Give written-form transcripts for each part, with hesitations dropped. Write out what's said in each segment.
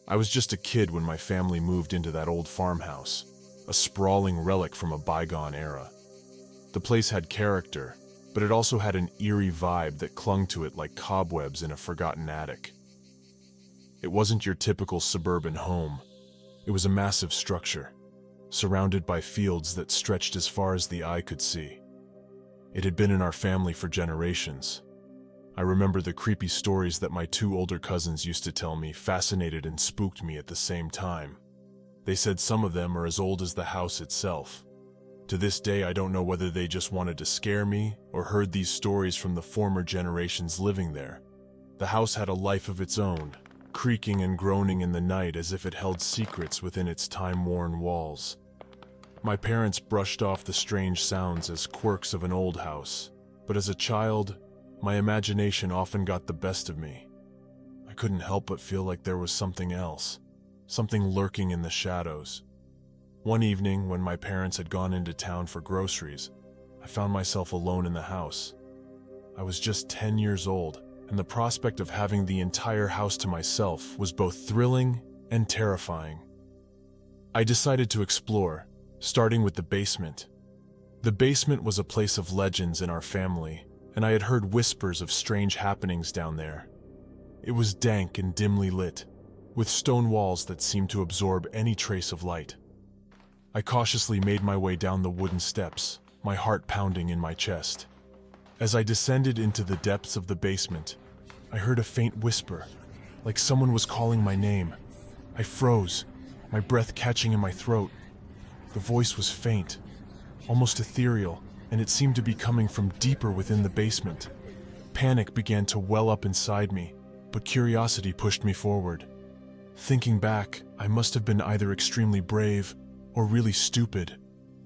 I was just a kid when my family moved into that old farmhouse, a sprawling relic from a bygone era. The place had character, but it also had an eerie vibe that clung to it like cobwebs in a forgotten attic. It wasn't your typical suburban home. It was a massive structure, surrounded by fields that stretched as far as the eye could see. It had been in our family for generations. I remember the creepy stories that my two older cousins used to tell me fascinated and spooked me at the same time. They said some of them are as old as the house itself. To this day, I don't know whether they just wanted to scare me or heard these stories from the former generations living there. The house had a life of its own, creaking and groaning in the night as if it held secrets within its time-worn walls. My parents brushed off the strange sounds as quirks of an old house, but as a child, my imagination often got the best of me. I couldn't help but feel like there was something else, something lurking in the shadows. One evening, when my parents had gone into town for groceries, I found myself alone in the house. I was just 10 years old, and the prospect of having the entire house to myself was both thrilling and terrifying. I decided to explore, starting with the basement. The basement was a place of legends in our family, and I had heard whispers of strange happenings down there. It was dank and dimly lit, with stone walls that seemed to absorb any trace of light. I cautiously made my way down the wooden steps, my heart pounding in my chest. As I descended into the depths of the basement, I heard a faint whisper, like someone was calling my name. I froze, my breath catching in my throat. The voice was faint, almost ethereal, and it seemed to be coming from deeper within the basement. Panic began to well up inside me, but curiosity pushed me forward. Thinking back, I must have been either extremely brave or really stupid,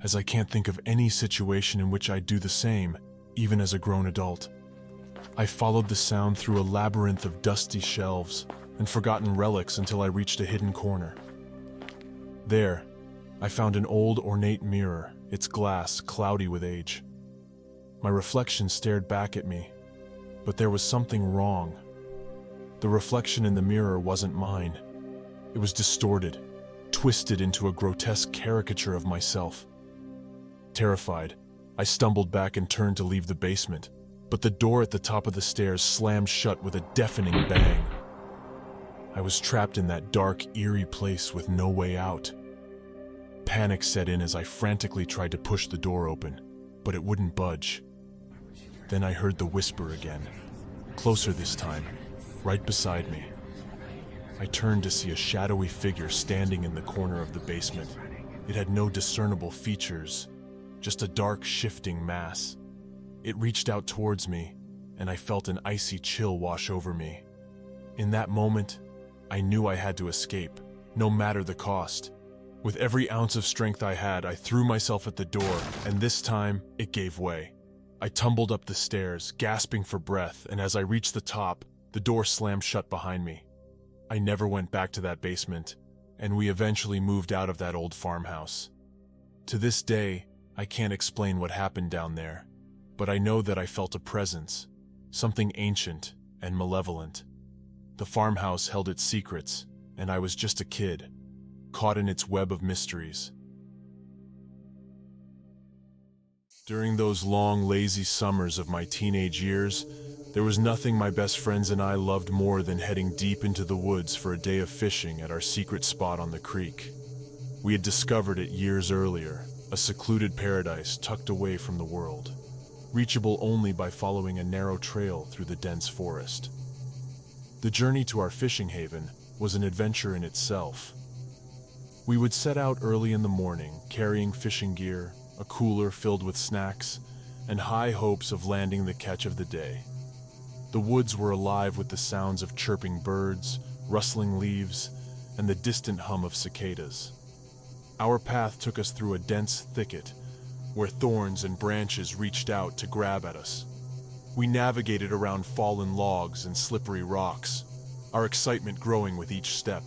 as I can't think of any situation in which I'd do the same, even as a grown adult. I followed the sound through a labyrinth of dusty shelves and forgotten relics until I reached a hidden corner. There, I found an old ornate mirror, its glass cloudy with age. My reflection stared back at me, but there was something wrong. The reflection in the mirror wasn't mine. It was distorted, twisted into a grotesque caricature of myself. Terrified, I stumbled back and turned to leave the basement, but the door at the top of the stairs slammed shut with a deafening bang. I was trapped in that dark, eerie place with no way out. Panic set in as I frantically tried to push the door open, but it wouldn't budge. Then I heard the whisper again, closer this time, right beside me. I turned to see a shadowy figure standing in the corner of the basement. It had no discernible features, just a dark, shifting mass. It reached out towards me, and I felt an icy chill wash over me. In that moment, I knew I had to escape, no matter the cost. With every ounce of strength I had, I threw myself at the door, and this time, it gave way. I tumbled up the stairs, gasping for breath, and as I reached the top, the door slammed shut behind me. I never went back to that basement, and we eventually moved out of that old farmhouse. To this day, I can't explain what happened down there, but I know that I felt a presence, something ancient and malevolent. The farmhouse held its secrets, and I was just a kid, caught in its web of mysteries. During those long, lazy summers of my teenage years, there was nothing my best friends and I loved more than heading deep into the woods for a day of fishing at our secret spot on the creek. We had discovered it years earlier, a secluded paradise tucked away from the world, reachable only by following a narrow trail through the dense forest. The journey to our fishing haven was an adventure in itself. We would set out early in the morning, carrying fishing gear, a cooler filled with snacks, and high hopes of landing the catch of the day. The woods were alive with the sounds of chirping birds, rustling leaves, and the distant hum of cicadas. Our path took us through a dense thicket, where thorns and branches reached out to grab at us. We navigated around fallen logs and slippery rocks, our excitement growing with each step.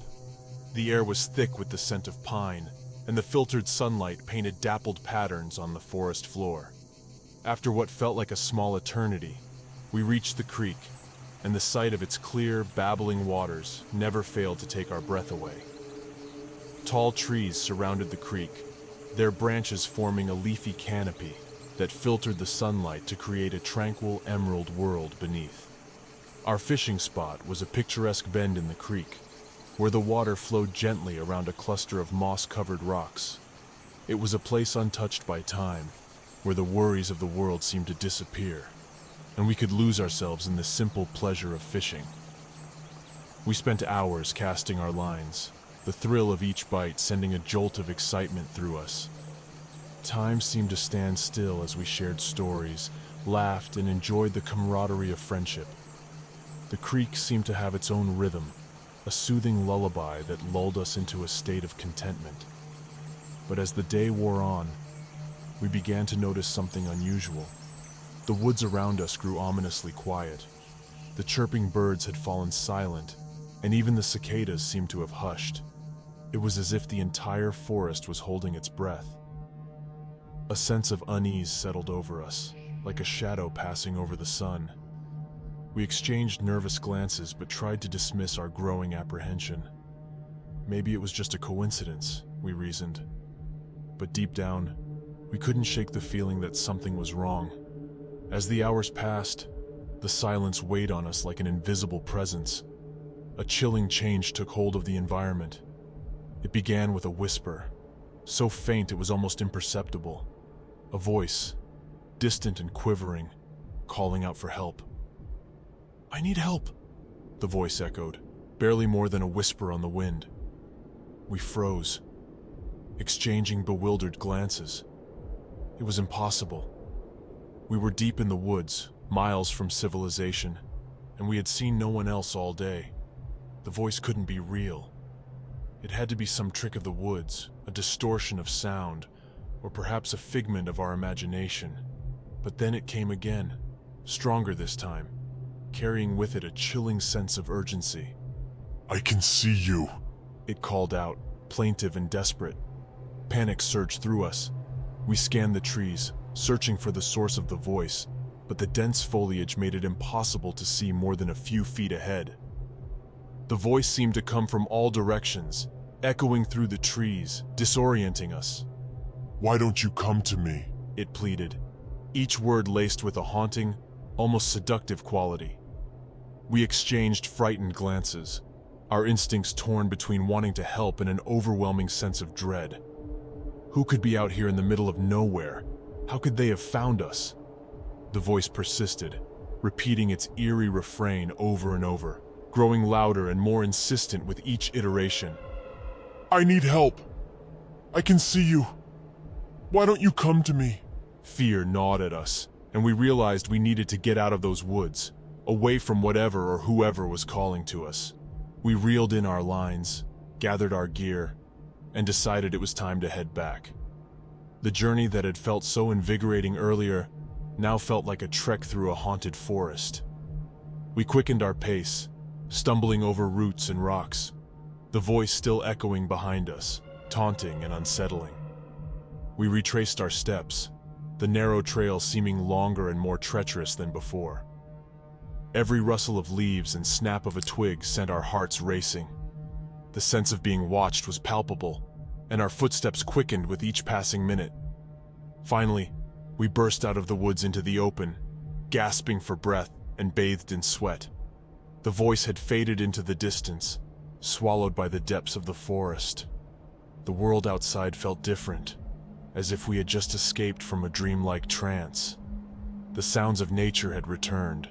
The air was thick with the scent of pine, and the filtered sunlight painted dappled patterns on the forest floor. After what felt like a small eternity, we reached the creek, and the sight of its clear, babbling waters never failed to take our breath away. Tall trees surrounded the creek, their branches forming a leafy canopy that filtered the sunlight to create a tranquil emerald world beneath. Our fishing spot was a picturesque bend in the creek, where the water flowed gently around a cluster of moss-covered rocks. It was a place untouched by time, where the worries of the world seemed to disappear, and we could lose ourselves in the simple pleasure of fishing. We spent hours casting our lines, the thrill of each bite sending a jolt of excitement through us. Time seemed to stand still as we shared stories, laughed, and enjoyed the camaraderie of friendship. The creek seemed to have its own rhythm, a soothing lullaby that lulled us into a state of contentment. But as the day wore on, we began to notice something unusual. The woods around us grew ominously quiet. The chirping birds had fallen silent, and even the cicadas seemed to have hushed. It was as if the entire forest was holding its breath. A sense of unease settled over us, like a shadow passing over the sun. We exchanged nervous glances but tried to dismiss our growing apprehension. Maybe it was just a coincidence, we reasoned. But deep down, we couldn't shake the feeling that something was wrong. As the hours passed, the silence weighed on us like an invisible presence. A chilling change took hold of the environment. It began with a whisper, so faint it was almost imperceptible. A voice, distant and quivering, calling out for help. "I need help," the voice echoed, barely more than a whisper on the wind. We froze, exchanging bewildered glances. It was impossible. We were deep in the woods, miles from civilization, and we had seen no one else all day. The voice couldn't be real. It had to be some trick of the woods, a distortion of sound, or perhaps a figment of our imagination. But then it came again, stronger this time, carrying with it a chilling sense of urgency. "I can see you," it called out, plaintive and desperate. Panic surged through us. We scanned the trees, searching for the source of the voice, but the dense foliage made it impossible to see more than a few feet ahead. The voice seemed to come from all directions, echoing through the trees, disorienting us. "Why don't you come to me?" it pleaded, each word laced with a haunting, almost seductive quality. We exchanged frightened glances, our instincts torn between wanting to help and an overwhelming sense of dread. Who could be out here in the middle of nowhere? How could they have found us? The voice persisted, repeating its eerie refrain over and over, growing louder and more insistent with each iteration. "I need help. I can see you. Why don't you come to me?" Fear gnawed at us, and we realized we needed to get out of those woods, away from whatever or whoever was calling to us. We reeled in our lines, gathered our gear, and decided it was time to head back. The journey that had felt so invigorating earlier now felt like a trek through a haunted forest. We quickened our pace, stumbling over roots and rocks, the voice still echoing behind us, taunting and unsettling. We retraced our steps, the narrow trail seeming longer and more treacherous than before. Every rustle of leaves and snap of a twig sent our hearts racing. The sense of being watched was palpable, and our footsteps quickened with each passing minute. Finally, we burst out of the woods into the open, gasping for breath and bathed in sweat. The voice had faded into the distance, swallowed by the depths of the forest. The world outside felt different, as if we had just escaped from a dreamlike trance. The sounds of nature had returned,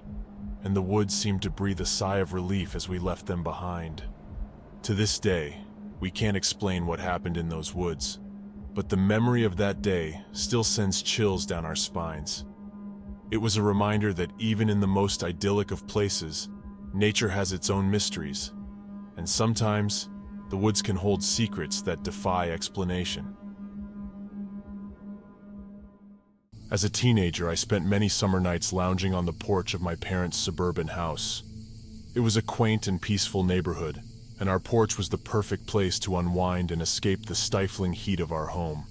and the woods seemed to breathe a sigh of relief as we left them behind. To this day, we can't explain what happened in those woods, but the memory of that day still sends chills down our spines. It was a reminder that even in the most idyllic of places, nature has its own mysteries, and sometimes the woods can hold secrets that defy explanation. As a teenager, I spent many summer nights lounging on the porch of my parents' suburban house. It was a quaint and peaceful neighborhood, and our porch was the perfect place to unwind and escape the stifling heat of our home.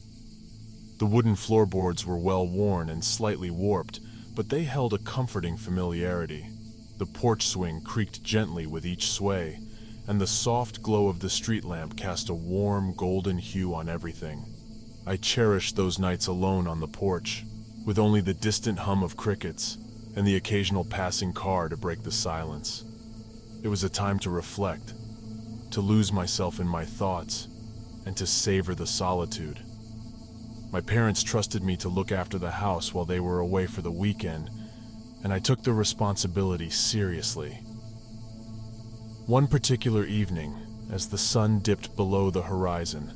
The wooden floorboards were well worn and slightly warped, but they held a comforting familiarity. The porch swing creaked gently with each sway, and the soft glow of the street lamp cast a warm, golden hue on everything. I cherished those nights alone on the porch, with only the distant hum of crickets and the occasional passing car to break the silence. It was a time to reflect, to lose myself in my thoughts, and to savor the solitude. My parents trusted me to look after the house while they were away for the weekend, and I took the responsibility seriously. One particular evening, as the sun dipped below the horizon,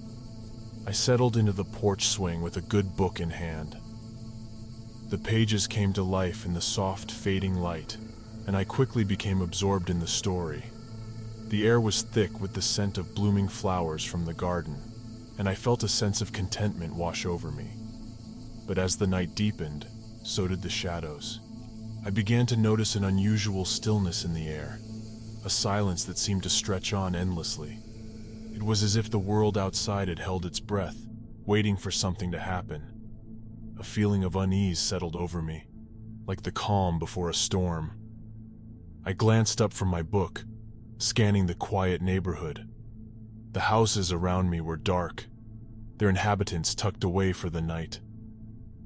I settled into the porch swing with a good book in hand. The pages came to life in the soft, fading light, and I quickly became absorbed in the story. The air was thick with the scent of blooming flowers from the garden, and I felt a sense of contentment wash over me. But as the night deepened, so did the shadows. I began to notice an unusual stillness in the air, a silence that seemed to stretch on endlessly. It was as if the world outside had held its breath, waiting for something to happen. A feeling of unease settled over me, like the calm before a storm. I glanced up from my book, scanning the quiet neighborhood. The houses around me were dark, their inhabitants tucked away for the night.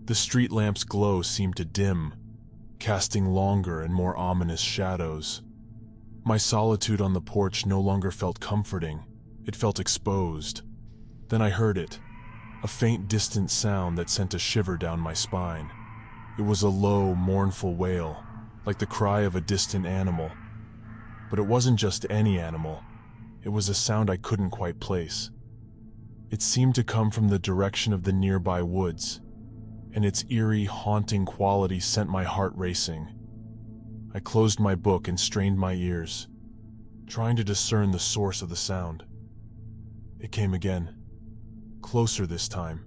The street lamp's glow seemed to dim, casting longer and more ominous shadows. My solitude on the porch no longer felt comforting, it felt exposed. Then I heard it, a faint distant sound that sent a shiver down my spine. It was a low, mournful wail, like the cry of a distant animal. But it wasn't just any animal. It was a sound I couldn't quite place. It seemed to come from the direction of the nearby woods, and its eerie, haunting quality sent my heart racing. I closed my book and strained my ears, trying to discern the source of the sound. It came again, closer this time,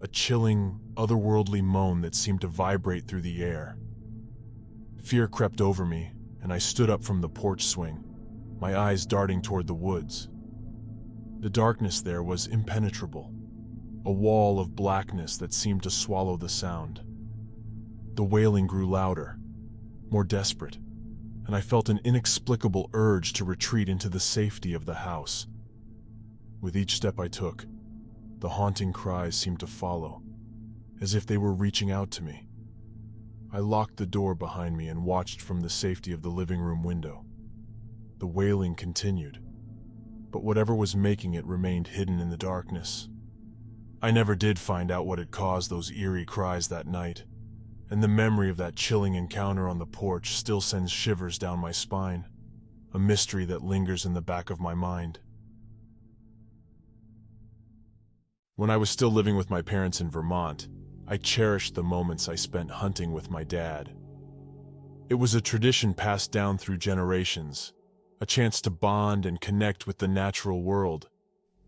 a chilling, otherworldly moan that seemed to vibrate through the air. Fear crept over me, and I stood up from the porch swing, my eyes darting toward the woods. The darkness there was impenetrable, a wall of blackness that seemed to swallow the sound. The wailing grew louder, more desperate, and I felt an inexplicable urge to retreat into the safety of the house. With each step I took, the haunting cries seemed to follow, as if they were reaching out to me. I locked the door behind me and watched from the safety of the living room window. The wailing continued, but whatever was making it remained hidden in the darkness. I never did find out what had caused those eerie cries that night, and the memory of that chilling encounter on the porch still sends shivers down my spine, a mystery that lingers in the back of my mind. When I was still living with my parents in Vermont, I cherished the moments I spent hunting with my dad. It was a tradition passed down through generations, a chance to bond and connect with the natural world.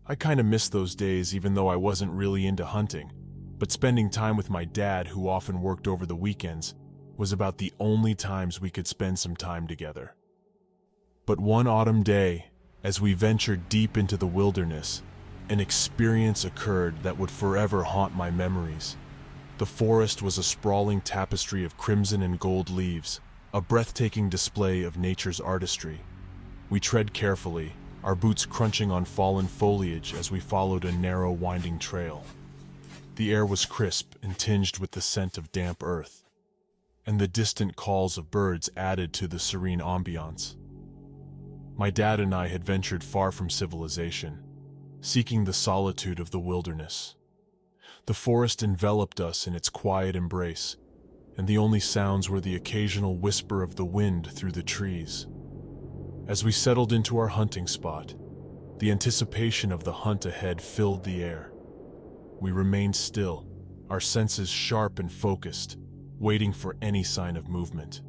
I kinda missed those days even though I wasn't really into hunting, but spending time with my dad, who often worked over the weekends, was about the only times we could spend some time together. But one autumn day, as we ventured deep into the wilderness, an experience occurred that would forever haunt my memories. The forest was a sprawling tapestry of crimson and gold leaves, a breathtaking display of nature's artistry. We tread carefully, our boots crunching on fallen foliage as we followed a narrow, winding trail. The air was crisp and tinged with the scent of damp earth, and the distant calls of birds added to the serene ambiance. My dad and I had ventured far from civilization, seeking the solitude of the wilderness. The forest enveloped us in its quiet embrace, and the only sounds were the occasional whisper of the wind through the trees. As we settled into our hunting spot, the anticipation of the hunt ahead filled the air. We remained still, our senses sharp and focused, waiting for any sign of movement.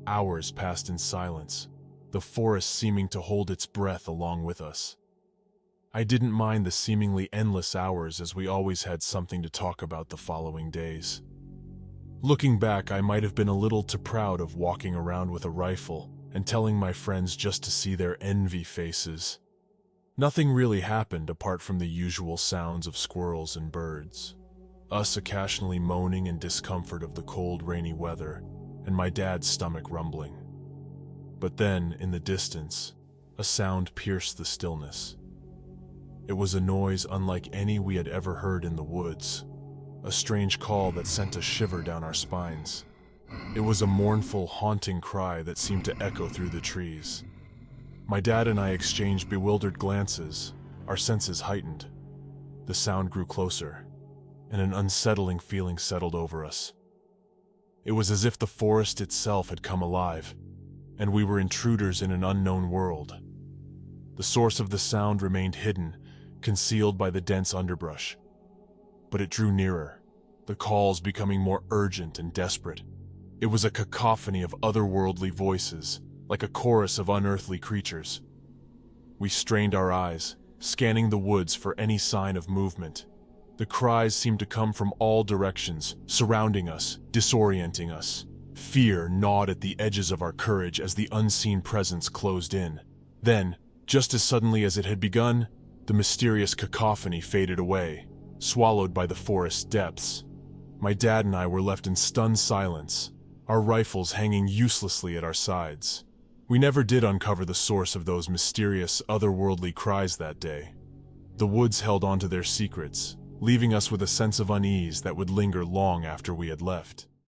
Hours passed in silence, the forest seeming to hold its breath along with us. I didn't mind the seemingly endless hours, as we always had something to talk about the following days. Looking back, I might have been a little too proud of walking around with a rifle and telling my friends just to see their envy faces. Nothing really happened apart from the usual sounds of squirrels and birds, us occasionally moaning in discomfort of the cold, rainy weather, and my dad's stomach rumbling. But then, in the distance, a sound pierced the stillness. It was a noise unlike any we had ever heard in the woods, a strange call that sent a shiver down our spines. It was a mournful, haunting cry that seemed to echo through the trees. My dad and I exchanged bewildered glances, our senses heightened. The sound grew closer, and an unsettling feeling settled over us. It was as if the forest itself had come alive, and we were intruders in an unknown world. The source of the sound remained hidden, concealed by the dense underbrush. But it drew nearer, the calls becoming more urgent and desperate. It was a cacophony of otherworldly voices, like a chorus of unearthly creatures. We strained our eyes, scanning the woods for any sign of movement. The cries seemed to come from all directions, surrounding us, disorienting us. Fear gnawed at the edges of our courage as the unseen presence closed in. Then, just as suddenly as it had begun, the mysterious cacophony faded away, swallowed by the forest's depths. My dad and I were left in stunned silence, our rifles hanging uselessly at our sides. We never did uncover the source of those mysterious, otherworldly cries that day. The woods held on to their secrets, leaving us with a sense of unease that would linger long after we had left.